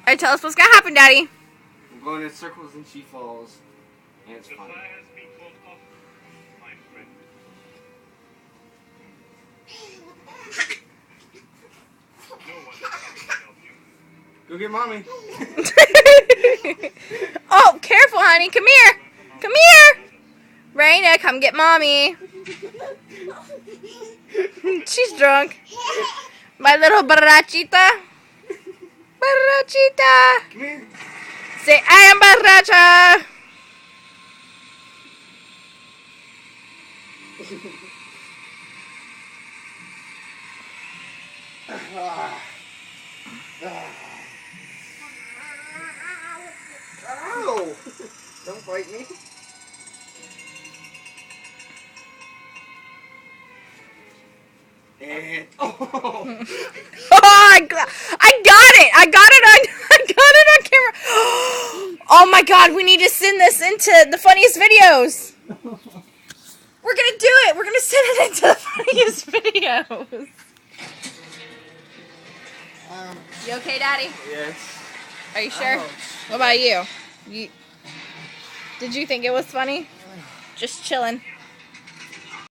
Alright, tell us what's gonna happen, Daddy. I'm going in circles and she falls. And it's fun. Go get mommy. Oh, careful, honey. Come here. Come here. Raina, come get mommy. She's drunk. My little barrachita. Barrachita. Come here. Say, I am barracha. Ow! Don't bite me. And Oh, I got it! I got it on camera. Oh my God, we need to send this into the funniest videos. We're gonna do it. We're gonna send it into the funniest videos. You okay, Daddy? yes. Are you sure? Ouch. What about you? Did you think it was funny? Just chilling.